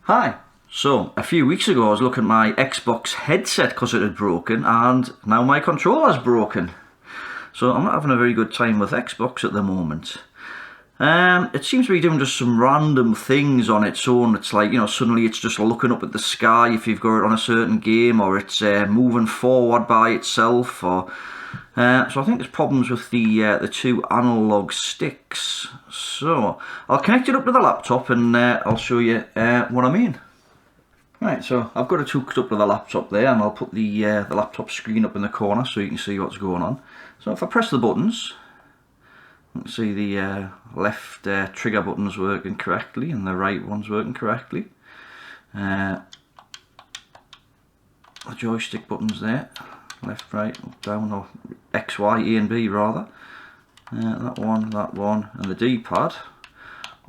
Hi. So, a few weeks ago I was looking at my Xbox headset because it had broken, and now my controller's broken. So I'm not having a very good time with Xbox at the moment. It seems to be doing just some random things on its own. It's like, suddenly it's just looking up at the sky if you've got it on a certain game, or it's moving forward by itself, or... so I think there's problems with the two analog sticks. So I'll connect it up to the laptop and I'll show you what I mean. Right, so I've got it hooked up to the laptop there, and I'll put the laptop screen up in the corner so you can see what's going on. So if I press the buttons, you can see the left trigger button's working correctly and the right one's working correctly. The joystick buttons there, left, right, up, down, or X, Y, A and B rather. That one, and the D-pad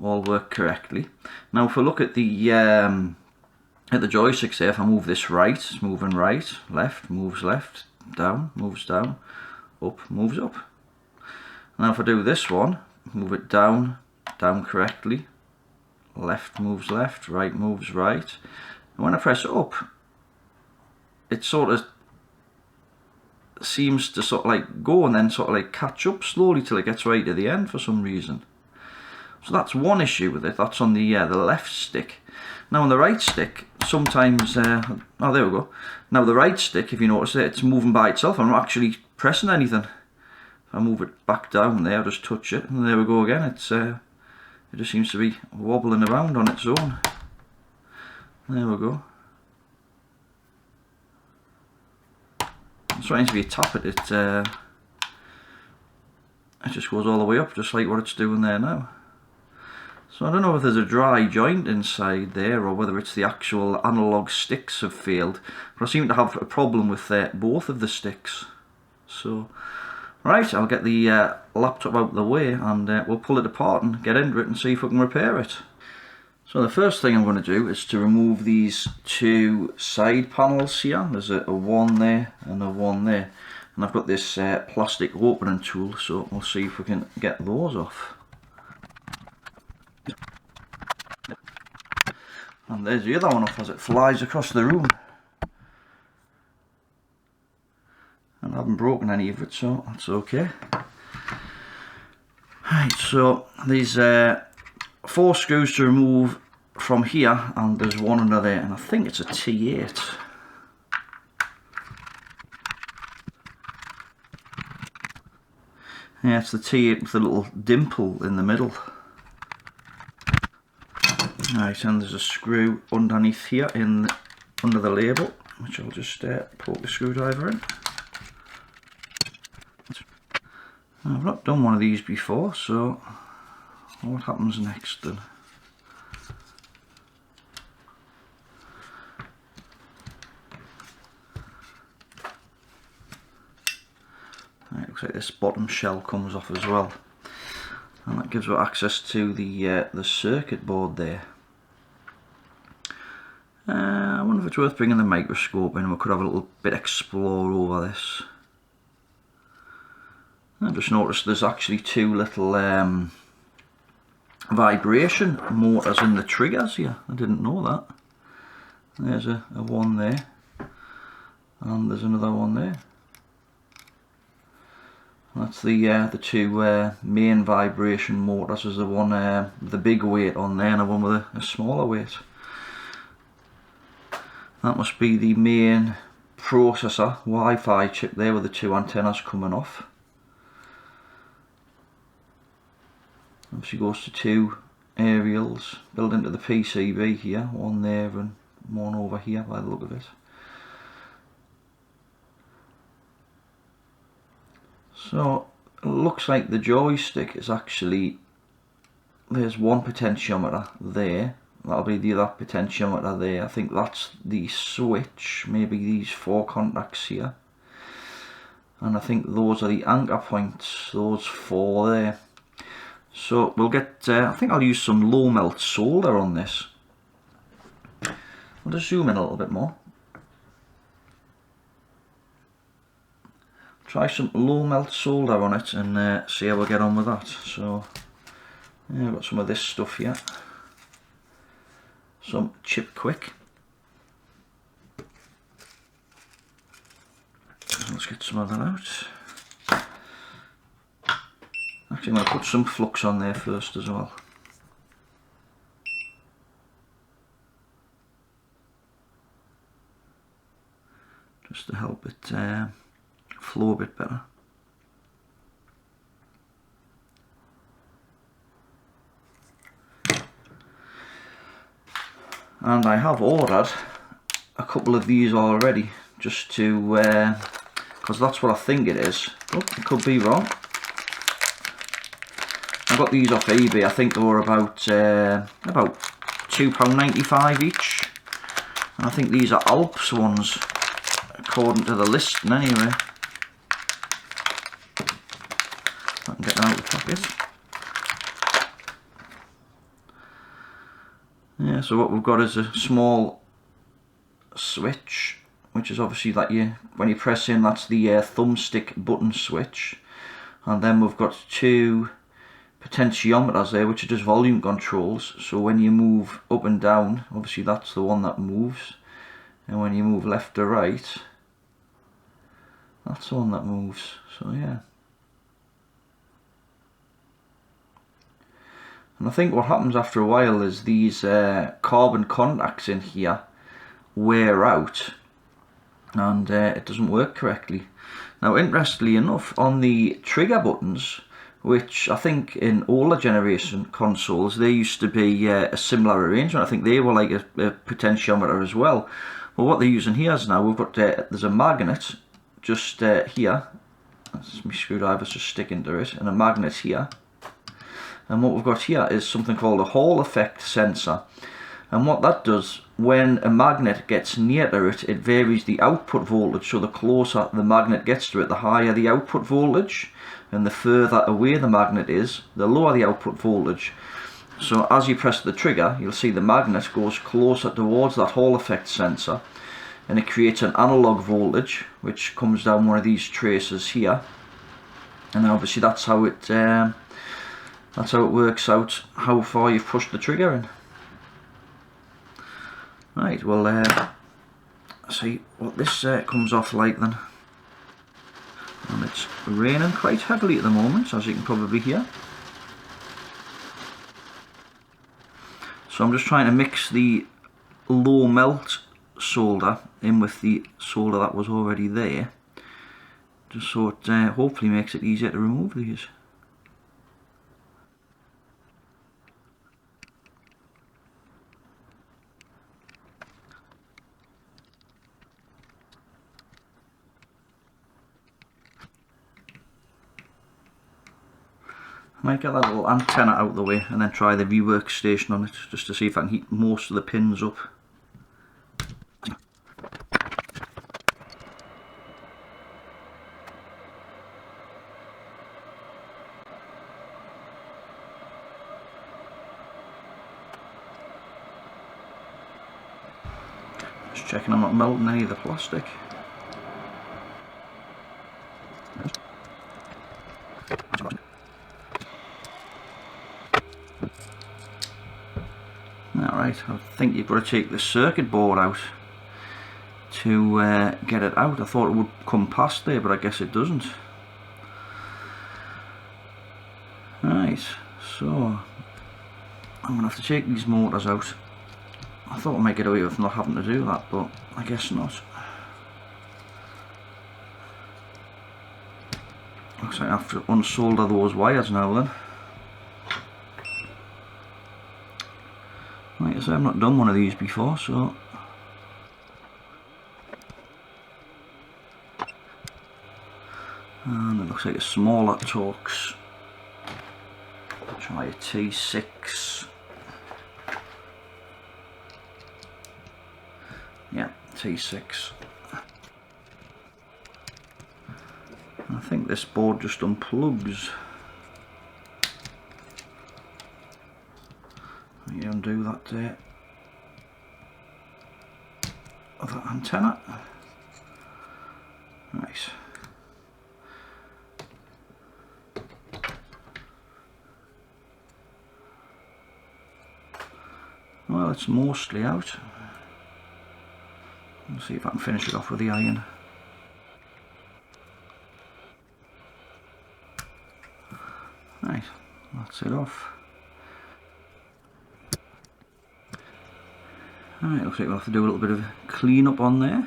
all work correctly. Now if we look at the joysticks there, if I move this right, it's moving right, left, moves left, down, moves down, up, moves up. Now if I do this one, move it down, down correctly, left moves left, right moves right. And when I press up, it sort of seems to sort of like go and then sort of like catch up slowly till it gets right to the end for some reason. So that's one issue with it. That's on the left stick. Now on the right stick, sometimes oh, there we go. Now the right stick, if you notice it, it's moving by itself. I'm not actually pressing anything. If I move it back down there, I'll just touch it, and there we go again. It's it just seems to be wobbling around on its own. There we go. It's right, if you tap it, it just goes all the way up, just like what it's doing there now. So I don't know if there's a dry joint inside there, or whether it's the actual analog sticks have failed, but I seem to have a problem with both of the sticks. So, right, I'll get the laptop out of the way, and we'll pull it apart and get into it and see if we can repair it. So the first thing I'm going to do is to remove these two side panels here. There's a one there and a one there, and I've got this plastic opening tool, so we'll see if we can get those off. And there's the other one off as it flies across the room. And I haven't broken any of it, so that's okay. Right, so these 4 screws to remove from here, and there's one under there, and I think it's a T8. Yeah, it's the T8 with a little dimple in the middle. Right, and there's a screw underneath here under the label, which I'll just poke the screwdriver in. I've not done one of these before, so what happens next then? Right, looks like this bottom shell comes off as well, and that gives us access to the circuit board there. I wonder if it's worth bringing the microscope in, and we could have a little bit explore over this. I just noticed there's actually 2 little vibration motors in the triggers here. I didn't know that. There's a one there, and there's another one there. That's the 2 main vibration motors. There's the one with the big weight on there, and the one with a smaller weight. That must be the main processor Wi-Fi chip there with the 2 antennas coming off. Obviously goes to 2 aerials built into the PCB here, one there and one over here by the look of it. So it looks like the joystick is actually, there's one potentiometer there, that'll be the other potentiometer there. I think that's the switch, maybe these 4 contacts here, and I think those are the anchor points, those 4 there. So we'll get, I think I'll use some low melt solder on this. I'll just zoom in a little bit more. Try some low melt solder on it and see how we get on with that. So yeah, I've got some of this stuff here. some Chip Quick. Let's get some of that out. Actually, I'm going to put some flux on there first as well. Just to help it flow a bit better. And I have ordered a couple of these already, just to, because that's what I think it is. Oh, I could be wrong. I got these off eBay. I think they were about £2.95 each. And I think these are ALPS ones, according to the listing anyway. I can get them out of the pocket. Yeah, so what we've got is a small switch, which is obviously that when you press in, that's the thumbstick button switch. And then we've got two potentiometers there, which are just volume controls. So when you move up and down, obviously that's the one that moves. And when you move left to right, that's the one that moves. So yeah. And I think what happens after a while is these carbon contacts in here wear out, and it doesn't work correctly. Now, interestingly enough, on the trigger buttons, which I think in older generation consoles, they used to be a similar arrangement. I think they were like a potentiometer as well. Well, what they're using here is now we've got there's a magnet just here. That's my screwdriver's just sticking to it, and a magnet here. And what we've got here is something called a Hall effect sensor. And what that does, when a magnet gets near to it, it varies the output voltage. So the closer the magnet gets to it, the higher the output voltage. And the further away the magnet is, the lower the output voltage. So as you press the trigger, you'll see the magnet goes closer towards that Hall effect sensor. And it creates an analog voltage, which comes down one of these traces here. And then obviously that's how it works out how far you've pushed the trigger in. Right, well, see what this comes off like then. And it's raining quite heavily at the moment, as you can probably hear. So I'm just trying to mix the low melt solder in with the solder that was already there, just so it hopefully makes it easier to remove these. I might get that little antenna out of the way and then try the rework station on it, just to see if I can heat most of the pins up. Just checking I'm not melting any of the plastic. Alright, I think you've got to take the circuit board out to get it out. I thought it would come past there, but I guess it doesn't. Right, so I'm going to have to take these motors out. I thought I might get away with not having to do that, but I guess not. Looks like I have to unsolder those wires now then. Like I say, I've not done one of these before, so... And it looks like a smaller Torx. Try a T6. Yeah, T6. I think this board just unplugs. You undo that other antenna. Nice. Well, that's mostly out. Let's see if I can finish it off with the iron. Right, that's it off. Alright, looks like we'll have to do a little bit of clean up on there.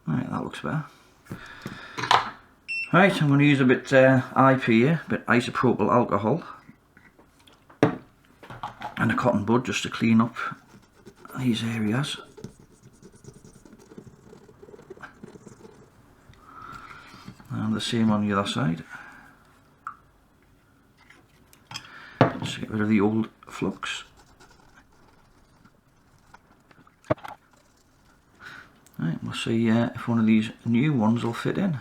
Right, that looks better. Right, I'm going to use a bit IP here, a bit isopropyl alcohol and a cotton bud just to clean up these areas. And the same on the other side. Just to get rid of the old flux. Right, we'll see if one of these new ones will fit in.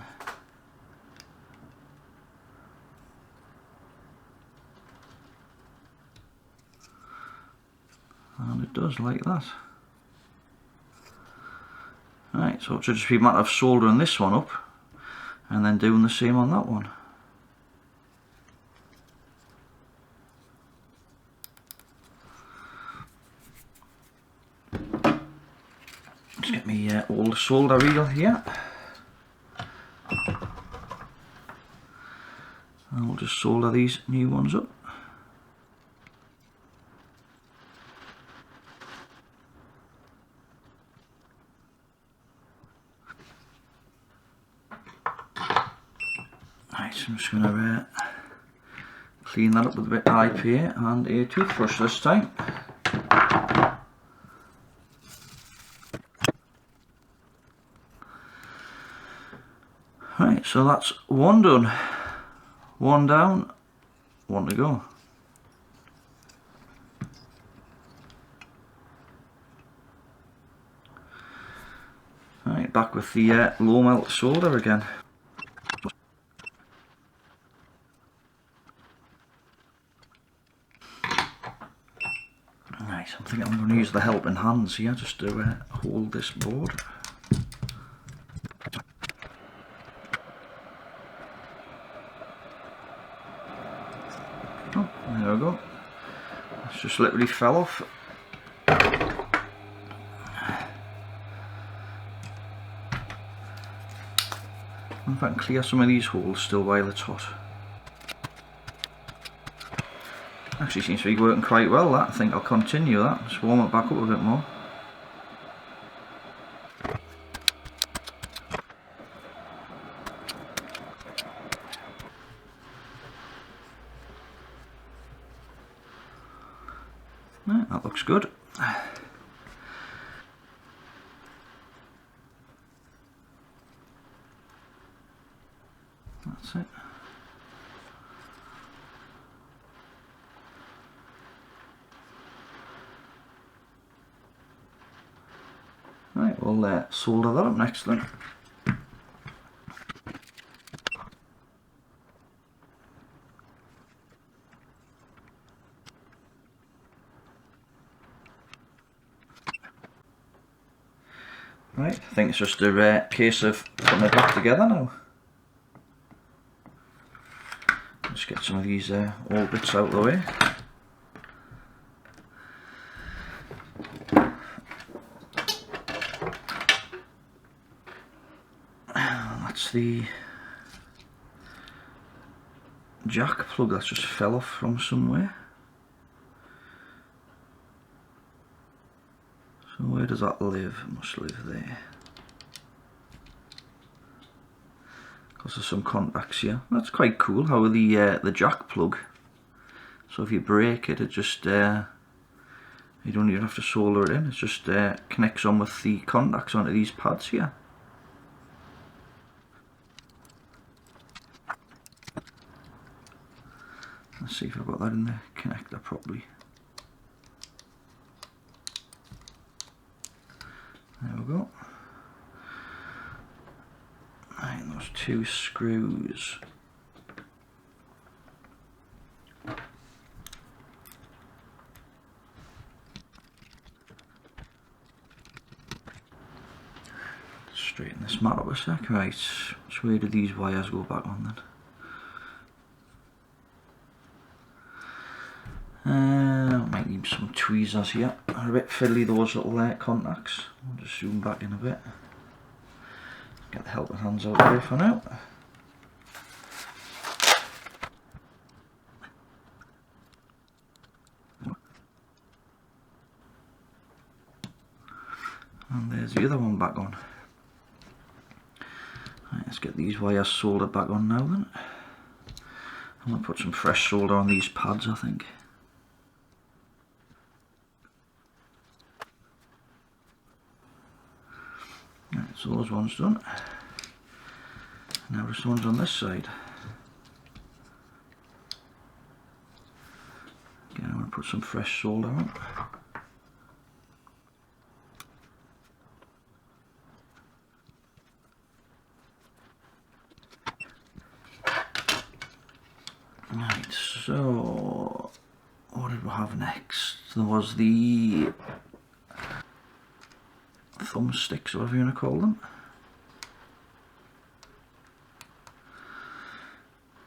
And it does, like that. Right, so it should just be a matter of soldering this one up and then doing the same on that one. Let's get me old solder reel here. And we'll just solder these new ones up. Right, so I'm just going to clean that up with a bit of IPA and a toothbrush this time. Right, so that's one done. One down, one to go. Right, back with the low melt solder again. Right, I think I'm going to use the helping hands here just to hold this board. Oh, there we go. It's just literally fell off. If I can clear some of these holes still while it's hot. Actually seems to be working quite well, that. I think I'll continue that. Just warm it back up a bit more. Right, that looks good. That's it. Right, we'll solder that up next then. Right, I think it's just a case of putting it back together now. Just get some of these old bits out of the way. That's the jack plug that just fell off from somewhere. So where does that live? It must live there. Because there's some contacts here. That's quite cool how the jack plug, so if you break it, it just you don't even have to solder it in. It just connects on with the contacts onto these pads here. Let's see if I've got that in the connector properly. There we go. And those two screws. Straighten this mat up a sec. Right, which way do these wires go back on then? Might need some tweezers here. They're a bit fiddly, those little contacts. I'll just zoom back in a bit. Get the helping hands out of the way for now. And there's the other one back on. Right, let's get these wires soldered back on now then. I'm going to put some fresh solder on these pads, I think. Right, so those ones done. Now this one's on this side. Again, I'm going to put some fresh solder on. Right, so what did we have next? There was the thumbsticks, whatever you want to call them.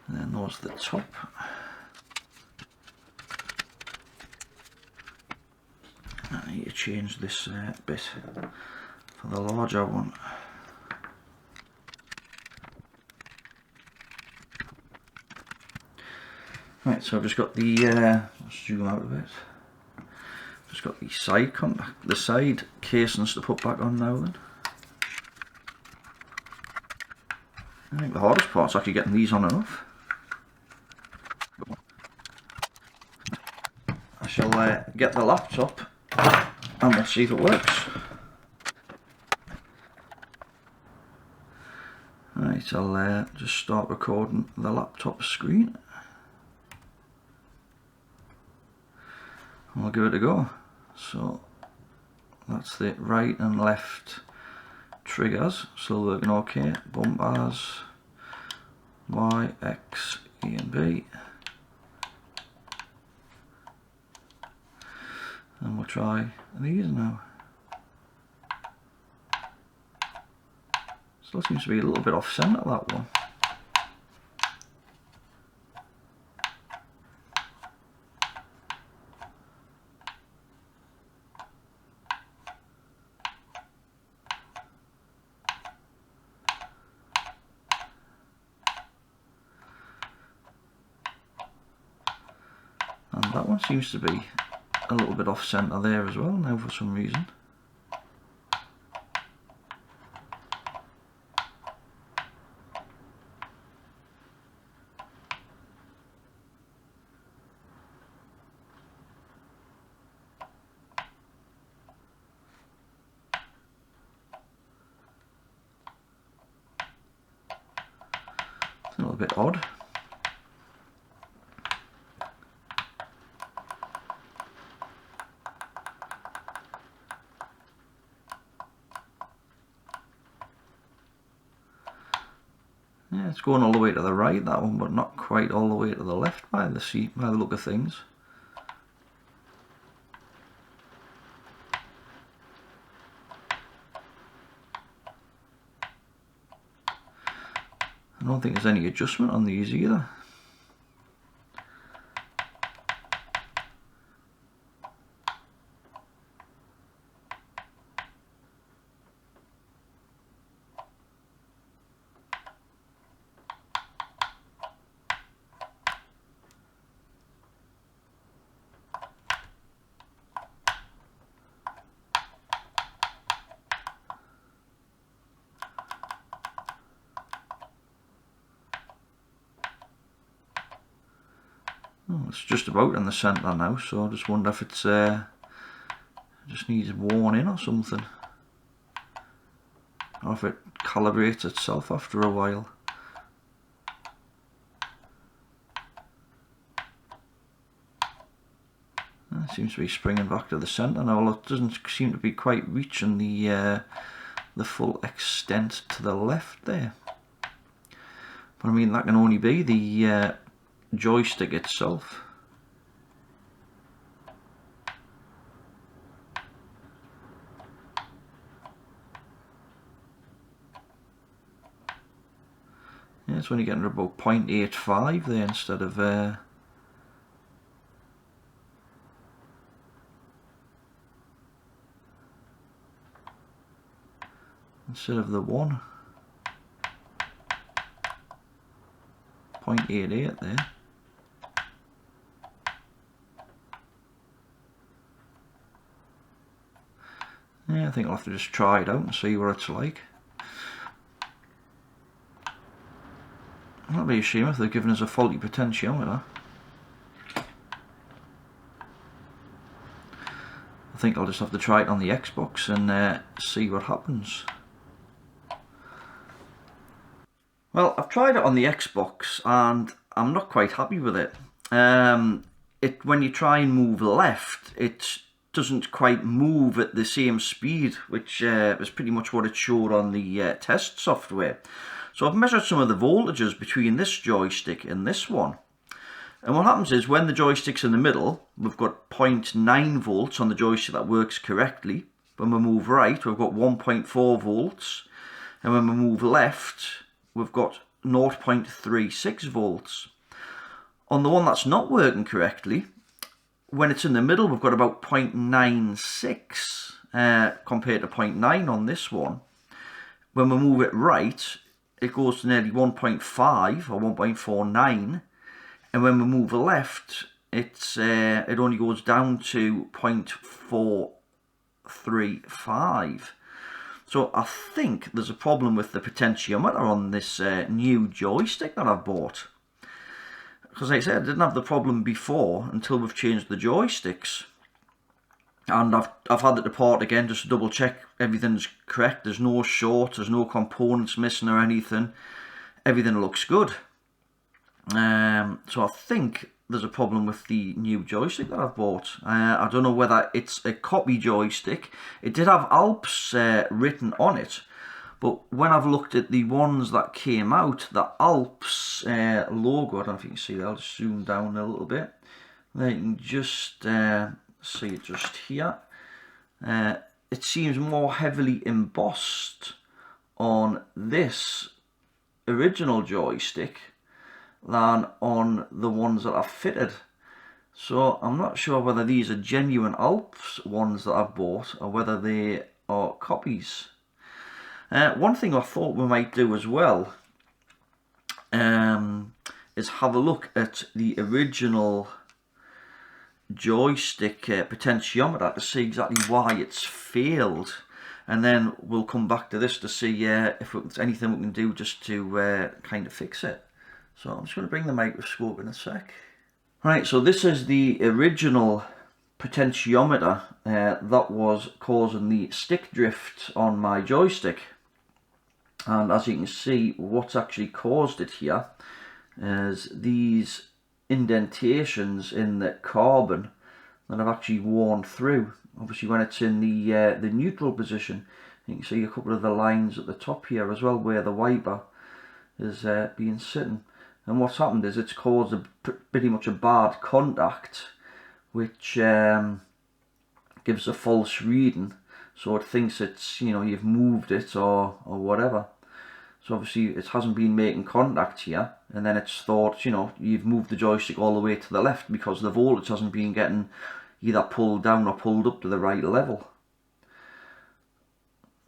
And then there's the top. I need to change this bit for the larger one. Right, so I've just got the, let's zoom out a bit. Just got the side contact, the side casings to put back on now then. I think the hardest part's actually getting these on and off. I shall get the laptop and we'll see if it works. Right, I'll just start recording the laptop screen. I'll give it a go. So that's the right and left triggers, still working okay. Bumpers, Y, X, E and B. And we'll try these now. Still seems to be a little bit off centre, that one. And that one seems to be a little bit off centre there as well now for some reason. It's a little bit odd. Yeah, it's going all the way to the right, that one, but not quite all the way to the left by the look of things. I don't think there's any adjustment on these either. Oh, it's just about in the centre now, so I just wonder if it's just needs worn in or something, or if it calibrates itself after a while. It seems to be springing back to the centre now. Well, it doesn't seem to be quite reaching the full extent to the left there. But I mean, that can only be the joystick itself. it's only getting about 0.85 there instead of the 1. 0.88 there. Yeah, I think I'll have to just try it out and see what it's like. That'd be a shame if they're giving us a faulty potentiometer. I think I'll just have to try it on the Xbox and see what happens. Well, I've tried it on the Xbox and I'm not quite happy with it. When you try and move left, it doesn't quite move at the same speed, which is pretty much what it showed on the test software. So I've measured some of the voltages between this joystick and this one. And what happens is when the joystick's in the middle, we've got 0.9 volts on the joystick that works correctly. When we move right, we've got 1.4 volts. And when we move left, we've got 0.36 volts. On the one that's not working correctly, when it's in the middle, we've got about 0.96 compared to 0.9 on this one. When we move it right, it goes to nearly 1.5 or 1.49. And when we move left, it only goes down to 0.435. So I think there's a problem with the potentiometer on this new joystick that I've bought. Because like I said, I didn't have the problem before until we've changed the joysticks. And I've had it apart again just to double check everything's correct. There's no short, there's no components missing or anything. Everything looks good. So I think there's a problem with the new joystick that I've bought. I don't know whether it's a copy joystick. It did have ALPS written on it, but when I've looked at the ones that came out, the ALPS logo, I don't know if you can see that, I'll just zoom down a little bit. There you can just see it just here. It seems more heavily embossed on this original joystick than on the ones that I've fitted. So I'm not sure whether these are genuine ALPS ones that I've bought or whether they are copies. One thing I thought we might do as well is have a look at the original joystick potentiometer to see exactly why it's failed, and then we'll come back to this to see if there's anything we can do just to kind of fix it. So I'm just going to bring the microscope in a sec. Right, so this is the original potentiometer that was causing the stick drift on my joystick. And as you can see, what's actually caused it here is these indentations in the carbon that have actually worn through. Obviously when it's in the neutral position, you can see a couple of the lines at the top here as well where the wiper is being sitting. And what's happened is it's caused pretty much a bad contact, which gives a false reading. So it thinks it's, you know, you've moved it or whatever. So obviously it hasn't been making contact here, and then it's thought, you know, you've moved the joystick all the way to the left because the voltage hasn't been getting either pulled down or pulled up to the right level.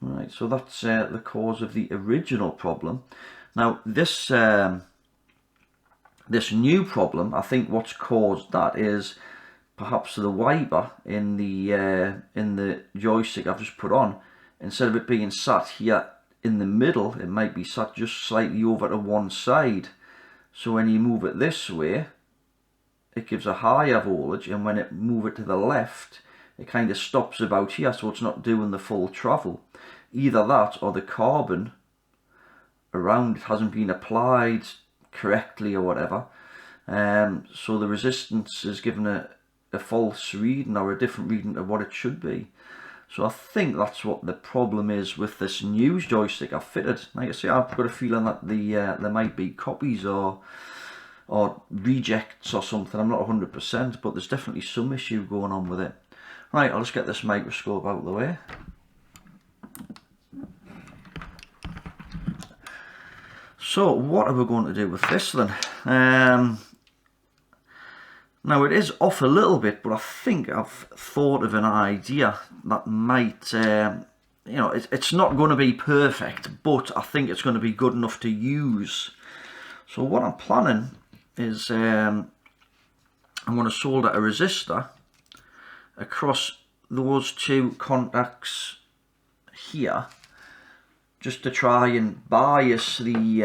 Right, so that's the cause of the original problem. Now this this new problem, I think what's caused that is perhaps the wiper in the joystick I've just put on, instead of it being sat here in the middle, it might be sat just slightly over to one side. So when you move it this way, it gives a higher voltage, and when it move it to the left, it kind of stops about here, so it's not doing the full travel. Either that or the carbon around it hasn't been applied correctly or whatever, so the resistance is given a false reading or a different reading to what it should be. So I think that's what the problem is with this new joystick I've fitted. Like I say, I've got a feeling that there might be copies or rejects or something. I'm not 100%, but there's definitely some issue going on with it. Right, I'll just get this microscope out of the way. So what are we going to do with this then? Now it is off a little bit, but I think I've thought of an idea that might, you know, it's not going to be perfect, but I think it's going to be good enough to use. So what I'm planning is I'm going to solder a resistor across those two contacts here, just to try and bias the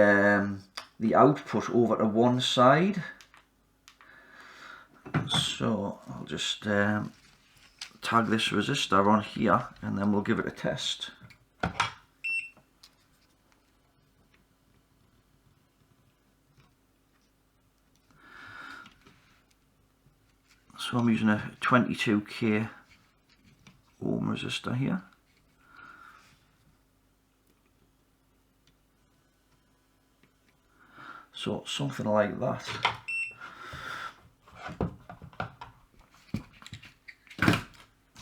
output over to one side. So I'll just tag this resistor on here and then we'll give it a test. So I'm using a 22k ohm resistor here. So something like that.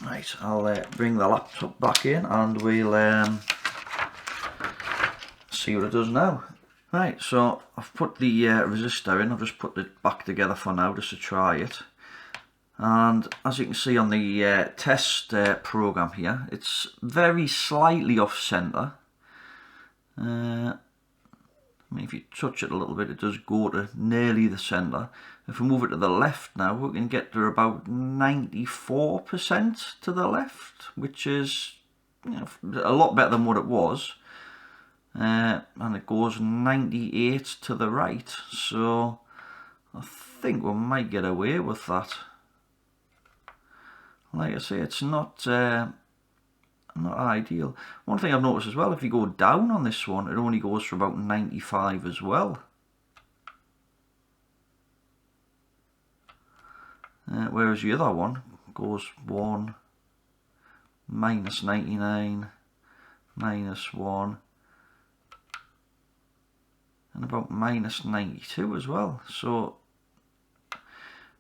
Right, I'll bring the laptop back in and we'll see what it does now. Right, so I've put the resistor in. I've just put it back together for now just to try it. And as you can see on the test program here, it's very slightly off center. I mean, if you touch it a little bit, it does go to nearly the center. If we move it to the left now, we can get to about 94% to the left, which is, you know, a lot better than what it was. And it goes 98 to the right, so I think we might get away with that. Like I say, it's not ideal. One thing I've noticed as well, if you go down on this one, it only goes for about 95 as well. Whereas the other one goes 1, minus 99, minus 1, and about minus 92 as well. So,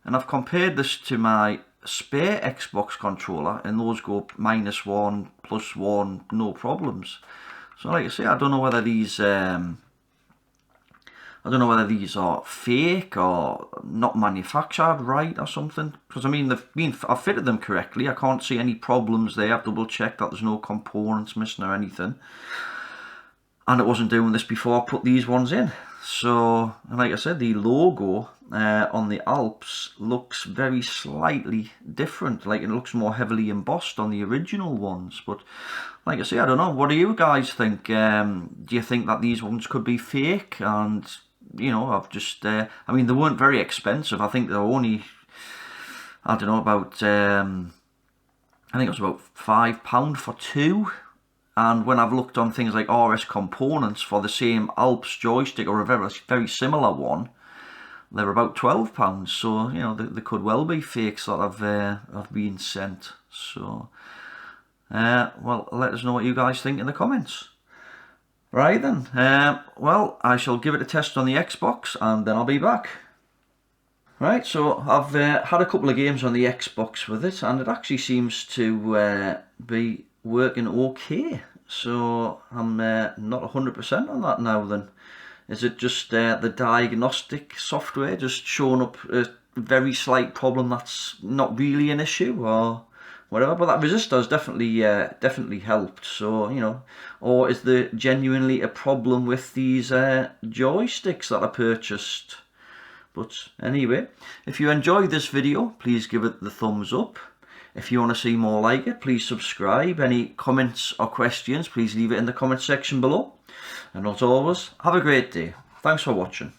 and I've compared this to my spare Xbox controller, and those go minus 1, plus 1, no problems. So like I say, I don't know whether these are fake or not manufactured right or something, because I mean I've fitted them correctly. I can't see any problems there. I've double checked that there's no components missing or anything, and it wasn't doing this before I put these ones in. So, and like I said, the logo on the ALPS looks very slightly different. Like, it looks more heavily embossed on the original ones. But like I say, I don't know. What do you guys think? Do you think that these ones could be fake? And, you know, I've just, I mean, they weren't very expensive. I think they're only, I don't know, about, I think it was about £5 for two. And when I've looked on things like RS Components for the same ALPS joystick or a very similar one, they're about £12. So, you know, they could well be fakes that have been sent. So, well, let us know what you guys think in the comments. Right then, well, I shall give it a test on the Xbox and then I'll be back. Right, so I've had a couple of games on the Xbox with it, and it actually seems to be working okay. So I'm not 100% on that now then. Is it just the diagnostic software just showing up a very slight problem that's not really an issue or whatever? But that resistor has definitely helped. So, you know, or is there genuinely a problem with these joysticks that I purchased? But anyway, if you enjoyed this video, please give it the thumbs up. If you want to see more like it, please subscribe. Any comments or questions, please leave it in the comment section below. And as always, have a great day. Thanks for watching.